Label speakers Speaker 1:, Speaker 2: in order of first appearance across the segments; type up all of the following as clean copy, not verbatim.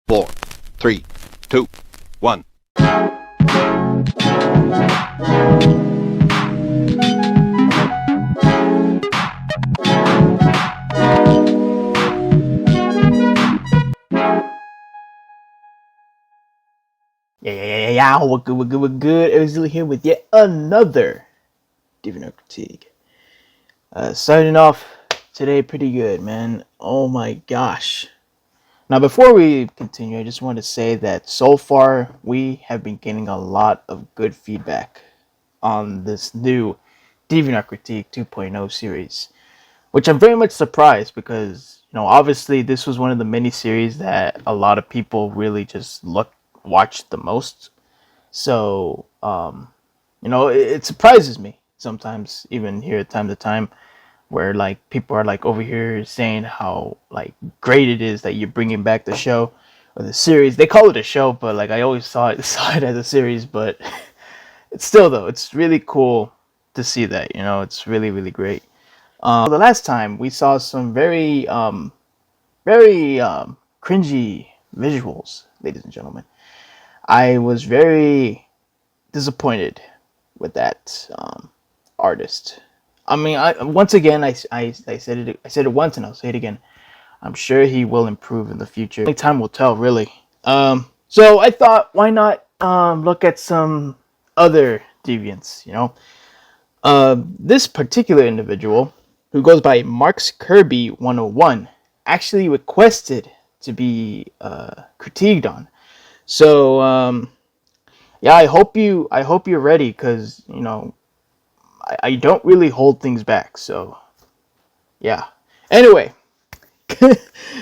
Speaker 1: 4, 3, 2, 1.
Speaker 2: Yeah, we're good. Everybody's here with yet another Deviantart Critique. Starting off today pretty good, man. Oh my gosh. Now, before we continue, I just want to say that so far we have been getting a lot of good feedback on this new Deviantart Critique 2.0 series, which I'm very much surprised because, obviously this was one of the mini series that a lot of people really just watched the most. So, it surprises me sometimes, even here time to time, where like people are like over here saying how like great it is that you're bringing back the show or the series. They call it a show, but like I always saw it as a series. But it's still though, it's really cool to see that. It's really great. The last time we saw some very cringy visuals, ladies and gentlemen. I was very disappointed with that artist. I mean, once again, I said it. I said it once, and I'll say it again. I'm sure he will improve in the future. Only time will tell, really. So I thought, why not look at some other deviants? This particular individual, who goes by MarxKirby101, actually requested to be critiqued on. So yeah, I hope you're ready, because I don't really hold things back. So yeah. Anyway,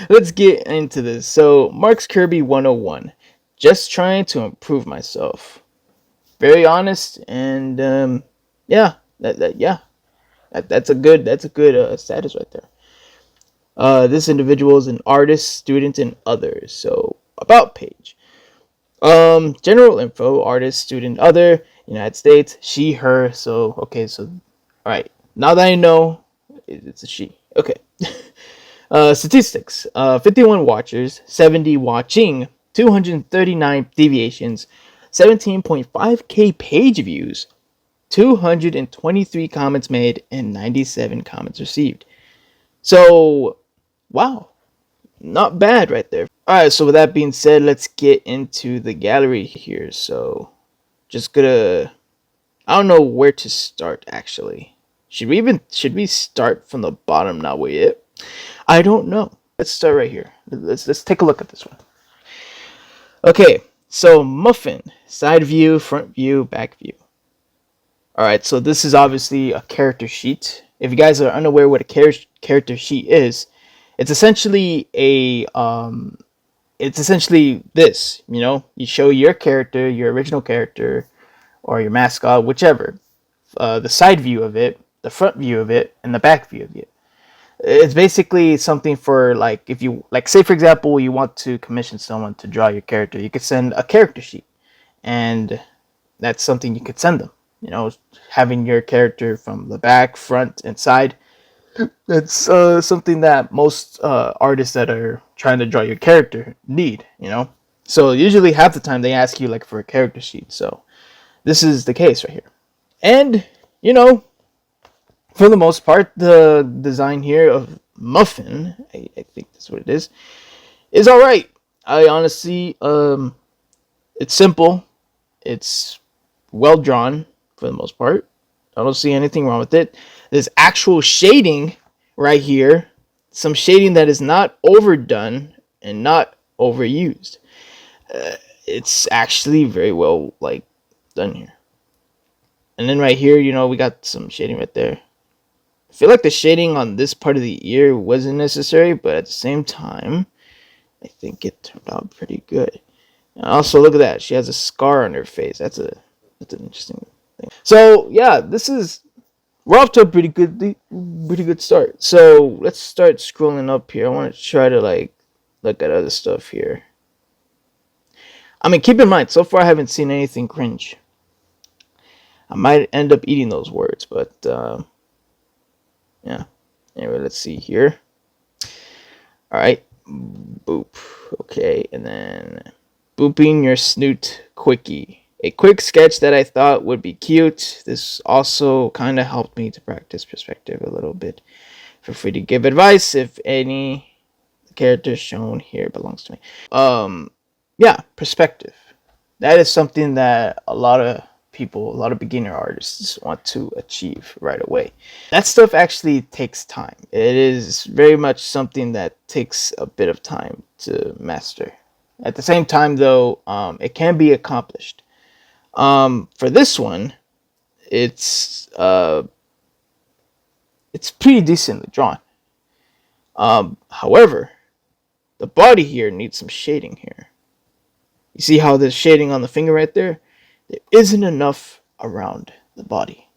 Speaker 2: let's get into this. So MarxKirby101, just trying to improve myself. Very honest, and yeah, that's a good status right there. This individual is an artist, student, and others. So about page. General info: artist, student, other, United States, she, her. So okay, so all right. Now that I know, it's a she. Okay. Statistics: 51 watchers, 70 watching, 239 deviations, 17.5k page views, 223 comments made, and 97 comments received. So, wow, not bad right there. Alright, so with that being said, let's get into the gallery here. So, just gonna... I don't know where to start, actually. Should we start from the bottom? Not way it. I don't know. Let's start right here. Let's take a look at this one. Okay, so Muffin, side view, front view, back view. Alright, so this is obviously a character sheet. If you guys are unaware what a character sheet is, it's essentially it's essentially this. You show your character, your original character, or your mascot, whichever, the side view of it, the front view of it, and the back view of it. It's basically something for, like, if you, like, say for example you want to commission someone to draw your character, you could send a character sheet, and that's something you could send them. Having your character from the back, front, and side. That's something that most artists that are trying to draw your character need. So usually half the time they ask you like for a character sheet. So this is the case right here. And for the most part, the design here of Muffin, I think that's what it is all right. I honestly, it's simple, it's well drawn for the most part. I don't see anything wrong with it. There's actual shading right here. Some shading that is not overdone and not overused. It's actually very well done here. And then right here, we got some shading right there. I feel like the shading on this part of the ear wasn't necessary, but at the same time, I think it turned out pretty good. And also, look at that. She has a scar on her face. That's an interesting thing. So yeah, we're off to a pretty good start. So let's start scrolling up here. I want to try to look at other stuff here. I mean, keep in mind, so far I haven't seen anything cringe. I might end up eating those words, but yeah. Anyway, let's see here. All right, Boop. Okay, and then booping your snoot quickie. A quick sketch that I thought would be cute. This also kind of helped me to practice perspective a little bit. Feel free to give advice if any character shown here belongs to me. Yeah, perspective. That is something that a lot of people, a lot of beginner artists want to achieve right away. That stuff actually takes time. It is very much something that takes a bit of time to master. At the same time, though, it can be accomplished. For this one, it's pretty decently drawn. However, the body here needs some shading here. You see how there's shading on the finger right there? There isn't enough around the body.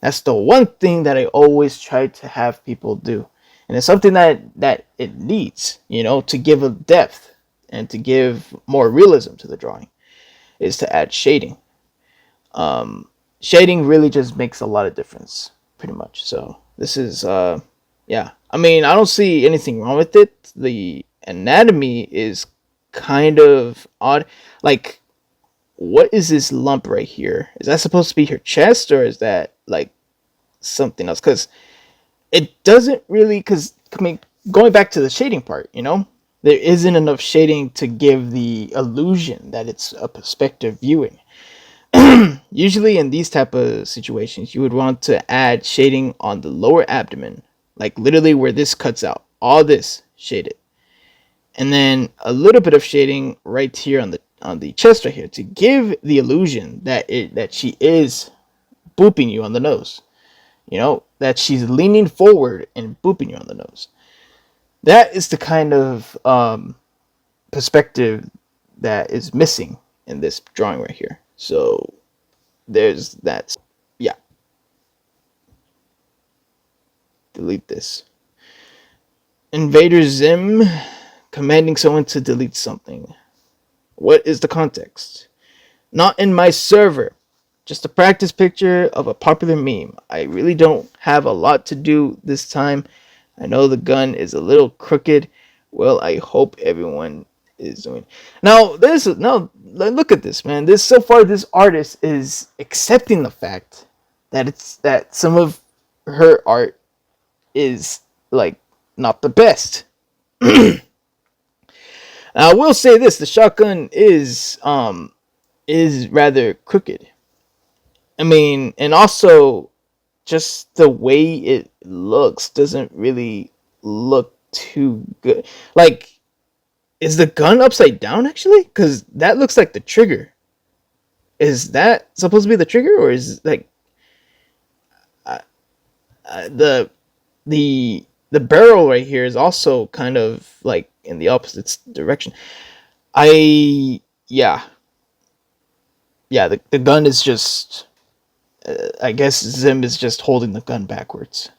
Speaker 2: That's the one thing that I always try to have people do. And it's something that it needs, to give a depth and to give more realism to the drawing, is to add shading. Shading really just makes a lot of difference, pretty much. So this is, yeah. I mean, I don't see anything wrong with it. The anatomy is kind of odd. Like, what is this lump right here? Is that supposed to be her chest, or is that like something else? Because it doesn't really. Because I mean, going back to the shading part, there isn't enough shading to give the illusion that it's a perspective viewing. Usually in these type of situations, you would want to add shading on the lower abdomen, like literally where this cuts out. All this shaded, and then a little bit of shading right here on the chest right here to give the illusion that she is booping you on the nose. That she's leaning forward and booping you on the nose. That is the kind of perspective that is missing in this drawing right here. So there's that. Yeah. Delete this. Invader Zim commanding someone to delete something. What is the context? Not in my server. Just a practice picture of a popular meme. I really don't have a lot to do this time. I know the gun is a little crooked. Well, I hope everyone is doing. Now, look at this, man. So far this artist is accepting the fact that some of her art is like not the best. I will say this: the shotgun is rather crooked. I mean, and also just the way it looks doesn't really look too good. Like, is the gun upside down actually? Because that looks like the trigger. Is that supposed to be the trigger, or is like the barrel right here is also kind of like in the opposite direction? Yeah, the gun is just. I guess Zim is just holding the gun backwards.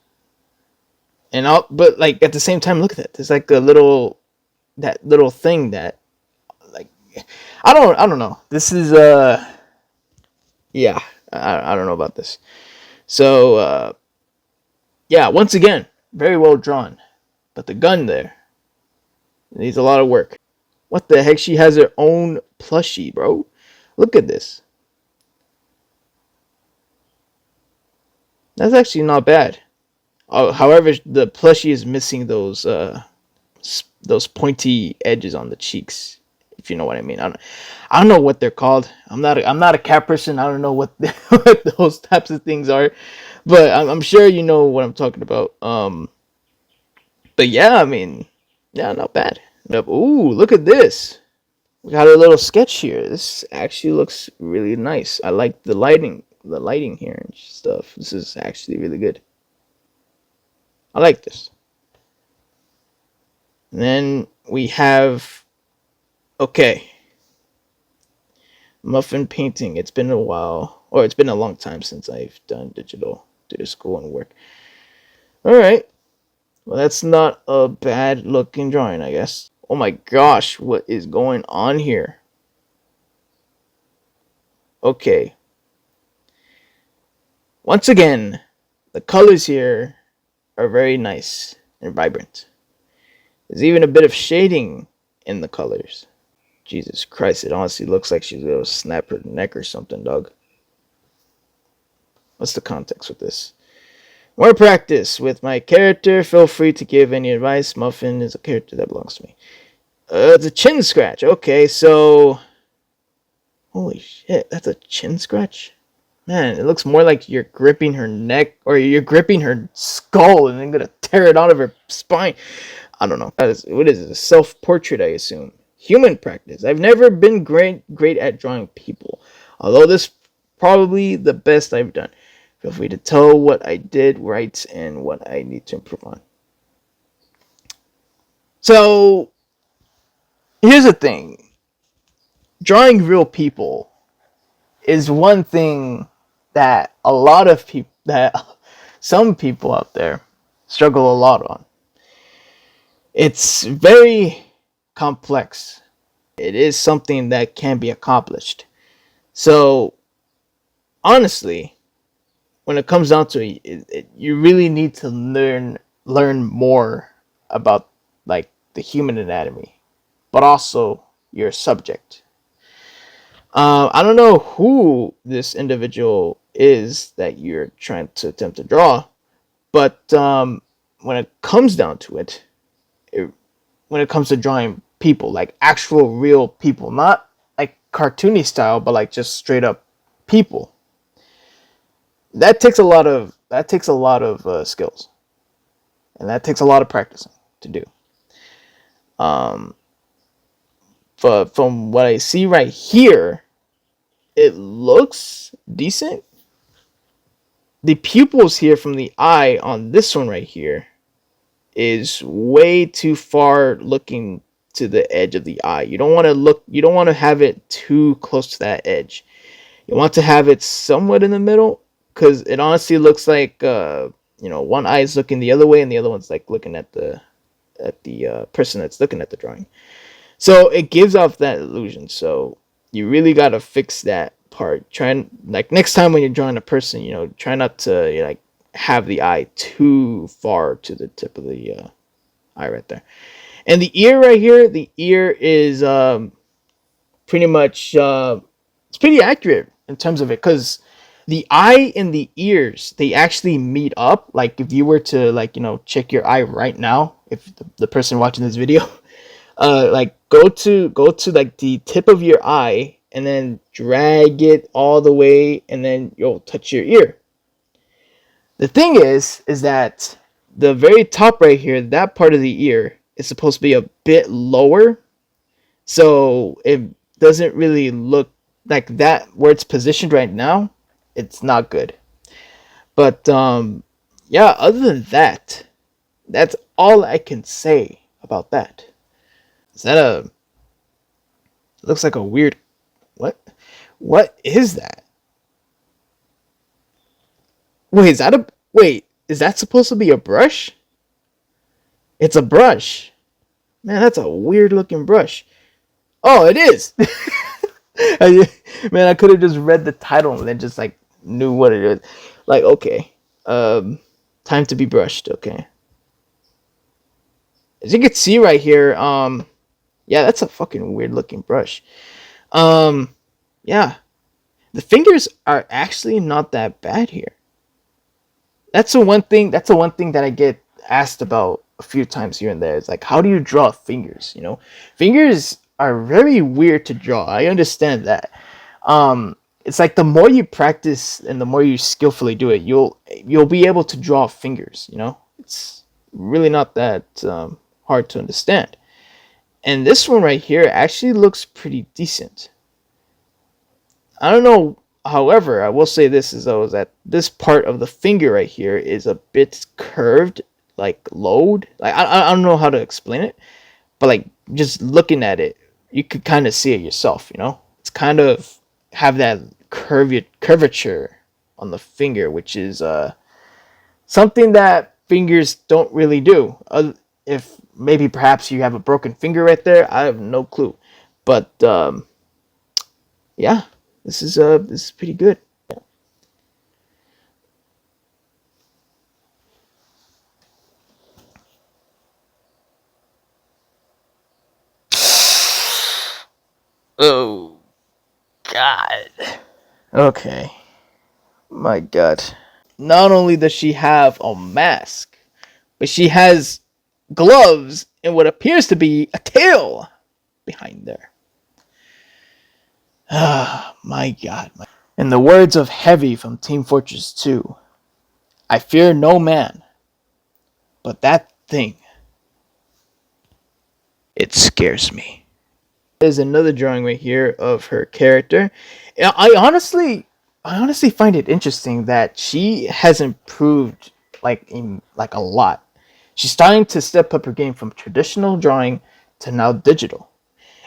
Speaker 2: But like at the same time, look at that. There's like that little thing that, like, I don't know. This is yeah, I don't know about this. So yeah, once again, very well drawn, but the gun there needs a lot of work. What the heck? She has her own plushie, bro. Look at this. That's actually not bad. However, the plushie is missing those pointy edges on the cheeks, if you know what I mean. I don't know what they're called. I'm not a cat person. I don't know what what those types of things are, but I'm sure you know what I'm talking about. But yeah, I mean, yeah, not bad. Ooh, look at this. We got a little sketch here. This actually looks really nice. I like the lighting here and stuff. This is actually really good. I like this. And then we have, okay, muffin painting. It's been a while, or it's been a long time since I've done digital due to school and work. All right. Well, that's not a bad looking drawing, I guess. Oh my gosh, what is going on here? Okay. Once again, the colors here are very nice and vibrant. There's even a bit of shading in the colors. Jesus Christ, it honestly looks like she's gonna snap her neck or something, dog. What's the context with this? More practice with my character. Feel free to give any advice. Muffin is a character that belongs to me. It's a chin scratch. Okay, so... Holy shit, that's a chin scratch? Man, it looks more like you're gripping her neck, or you're gripping her skull and then gonna tear it out of her spine. I don't know. What is it? A self-portrait, I assume. Human practice. I've never been great at drawing people, although this is probably the best I've done. Feel free to tell what I did right and what I need to improve on. So, here's the thing. Drawing real people is one thing that a lot of people, that some people out there struggle a lot on. It's very complex. It is something that can be accomplished. So, honestly, when it comes down to it, you really need to learn more about like the human anatomy, but also your subject. I don't know who this individual is that you're trying to attempt to draw, but when it comes down to it, when it comes to drawing people, like actual real people, not like cartoony style, but like just straight up people, that takes a lot of skills, and that takes a lot of practicing to do. But from what I see right here, it looks decent. The pupils here from the eye on this one right here is way too far looking to the edge of the eye. You don't want to have it too close to that edge. You want to have it somewhat in the middle, because it honestly looks like one eye is looking the other way and the other one's like looking at the person that's looking at the drawing. So it gives off that illusion. So you really got to fix that part. Like next time when you're drawing a person, try not to like have the eye too far to the tip of the eye right there. And the ear right here, the ear is pretty much it's pretty accurate in terms of it, because the eye and the ears, they actually meet up. Like if you were to check your eye right now, if the person watching this video like go to like the tip of your eye and then drag it all the way, and then you'll touch your ear. The thing is that the very top right here, that part of the ear is supposed to be a bit lower, so it doesn't really look like that where it's positioned right now. It's not good. But yeah, other than that, that's all I can say about that. Is that a... It looks like a weird... What is that? Wait, is that supposed to be a brush? It's a brush. Man, that's a weird looking brush. Oh, it is. Man, I could have just read the title and then just like knew what it is. Like, okay, time to be brushed. Okay, as you can see right here, yeah, that's a fucking weird looking brush. Yeah, the fingers are actually not that bad here. That's the one thing that I get asked about a few times here and there. It's like, how do you draw fingers? Fingers are very weird to draw. I understand that. It's like the more you practice and the more you skillfully do it, you'll be able to draw fingers. It's really not that hard to understand. And this one right here actually looks pretty decent. I don't know. However, I will say this is though, is that this part of the finger right here is a bit curved, like load. Like I don't know how to explain it, but like just looking at it, you could kind of see it yourself. It's kind of have that curvature on the finger, which is something that fingers don't really do. If maybe perhaps you have a broken finger right there, I have no clue. But yeah. This is pretty good. Oh, God. Okay. My God. Not only does she have a mask, but she has gloves and what appears to be a tail behind there. Ah, my God. In the words of Heavy from Team Fortress 2, I fear no man, but that thing, it scares me. There's another drawing right here of her character. I honestly find it interesting that she has improved like a lot. She's starting to step up her game from traditional drawing to now digital.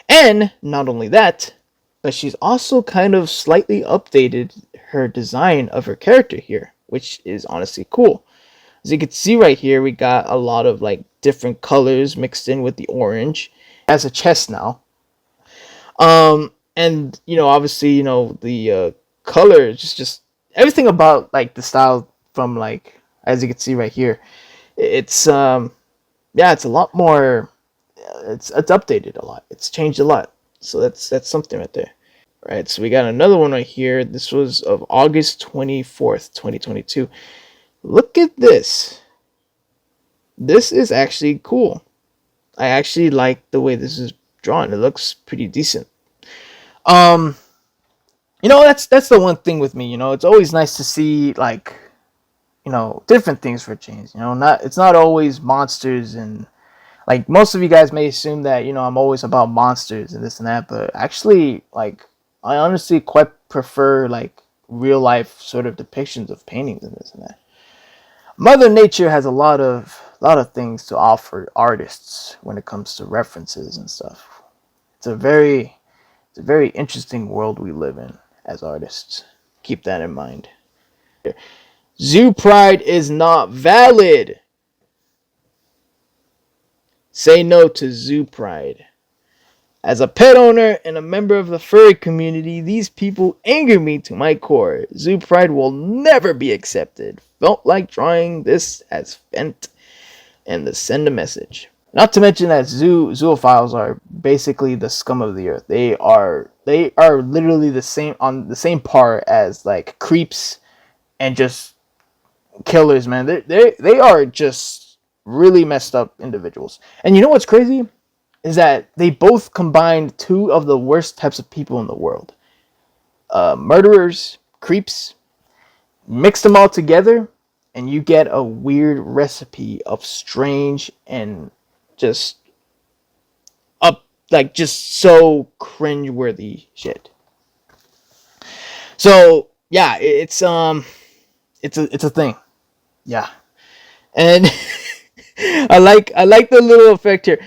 Speaker 2: And not only that, but she's also kind of slightly updated her design of her character here, which is honestly cool. As you can see right here, we got a lot of like different colors mixed in with the orange. As a chest now. And obviously, the color, just everything about like the style from like as you can see right here, it's yeah, it's a lot more. It's updated a lot. It's changed a lot. So that's something right there. Right. So we got another one right here. This was of August 24th, 2022. Look at this. This is actually cool. I actually like the way this is drawn. It looks pretty decent. Um, that's the one thing with me. It's always nice to see like different things for a change. Not it's not always monsters and like most of you guys may assume that I'm always about monsters and this and that, but actually like I honestly quite prefer like real life sort of depictions of paintings and this and that. Mother Nature has a lot of things to offer artists when it comes to references and stuff. It's a very interesting world we live in as artists. Keep that in mind. Zoo pride is not valid. Say no to zoo pride. As a pet owner and a member of the furry community, these people anger me to my core. Zoo pride will never be accepted. Felt like drawing this as vent and to send a message. Not to mention that zoophiles are basically the scum of the earth. They are literally the same on the same par as like creeps and just killers, man. They are just really messed up individuals. And you know what's crazy is that they both combined two of the worst types of people in the world: murderers, creeps. Mix them all together, and you get a weird recipe of strange and just just so cringeworthy shit. So yeah, it's a thing. Yeah, and I like the little effect here.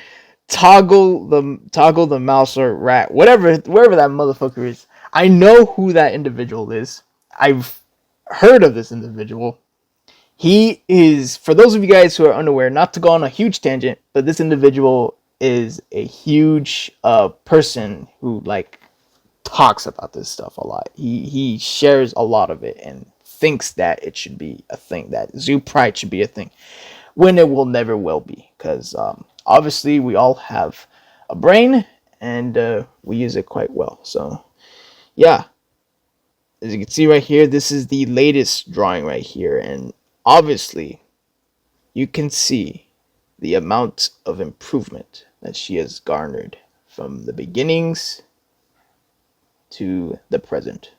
Speaker 2: Toggle the mouse or rat, wherever that motherfucker is. I know who that individual is. I've heard of this individual. He is, for those of you guys who are unaware, not to go on a huge tangent, but this individual is a huge person who like talks about this stuff a lot. He shares a lot of it and thinks that it should be a thing, that zoo pride should be a thing, when it will never will be, because obviously we all have a brain and we use it quite well. So yeah, as you can see right here, this is the latest drawing right here, and obviously you can see the amount of improvement that she has garnered from the beginnings to the present.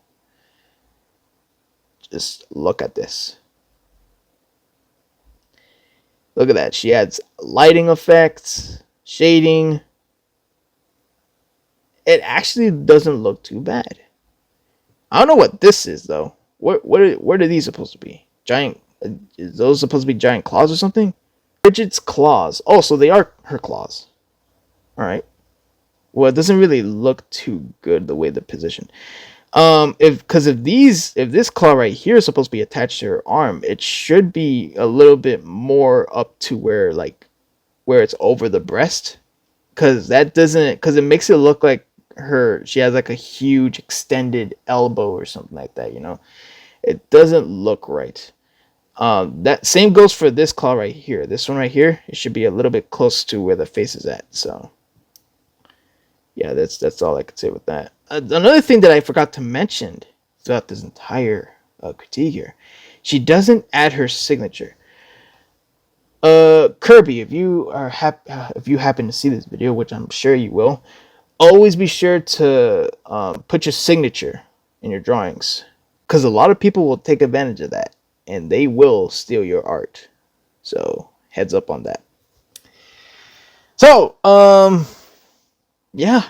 Speaker 2: Just look at this. Look at that. She adds lighting effects, shading. It actually doesn't look too bad. I don't know what this is though. What are these supposed to be? Giant? Is those supposed to be giant claws or something? Bridget's claws. Oh, so they are her claws. All right. Well, it doesn't really look too good the way they're positioned. If this claw right here is supposed to be attached to her arm, it should be a little bit more up to where it's over the breast, because it makes it look like she has like a huge extended elbow or something like that. It doesn't look right. That same goes for this claw right here. This one right here, it should be a little bit close to where the face is at. So yeah, that's all I could say with that. Another thing that I forgot to mention throughout this entire critique here, she doesn't add her signature. Kirby, if you are if you happen to see this video, which I'm sure you will, always be sure to put your signature in your drawings, because a lot of people will take advantage of that and they will steal your art. So heads up on that. So yeah,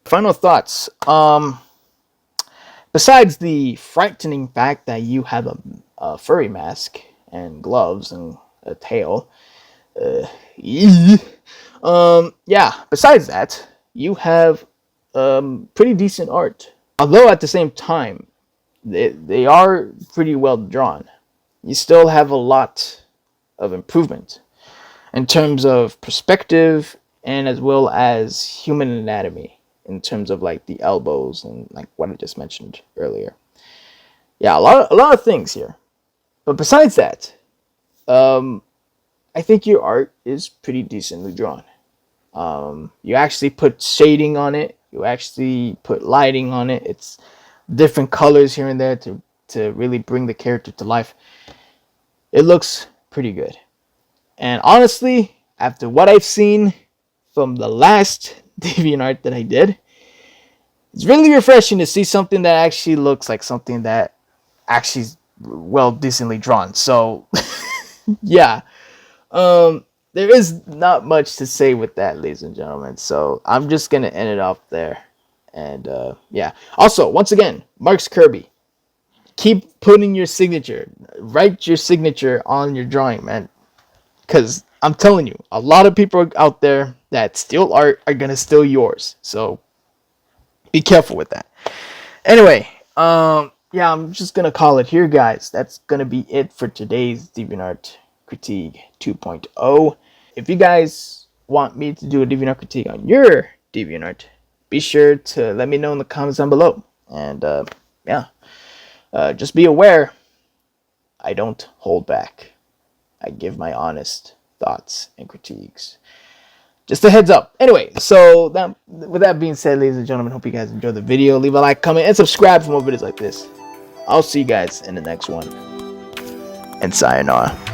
Speaker 2: final thoughts. Besides the frightening fact that you have a furry mask and gloves and a tail, yeah. Besides that, you have pretty decent art. Although at the same time, they are pretty well drawn. You still have a lot of improvement in terms of perspective and as well as human anatomy in terms of like the elbows and like what I just mentioned earlier. Yeah, a lot of things here. But besides that, I think your art is pretty decently drawn. You actually put shading on it. You actually put lighting on it. It's different colors here and there to really bring the character to life. It looks pretty good. And honestly, after what I've seen from the last DeviantArt that I did, it's really refreshing to see something that actually looks like something that actually is well decently drawn. So yeah. There is not much to say with that, ladies and gentlemen. So I'm just gonna end it off there. And yeah. Also, once again, MarxKirby, keep putting your signature. Write your signature on your drawing, man. Because I'm telling you, a lot of people out there that steal art are gonna steal yours. So be careful with that. Anyway, yeah, I'm just gonna call it here, guys. That's gonna be it for today's DeviantArt Critique 2.0. If you guys want me to do a DeviantArt critique on your DeviantArt, be sure to let me know in the comments down below. And yeah, just be aware, I don't hold back. I give my honest thoughts and critiques. Just a heads up. Anyway, so with that being said, ladies and gentlemen, hope you guys enjoyed the video. Leave a like, comment, and subscribe for more videos like this. I'll see you guys in the next one. And sayonara.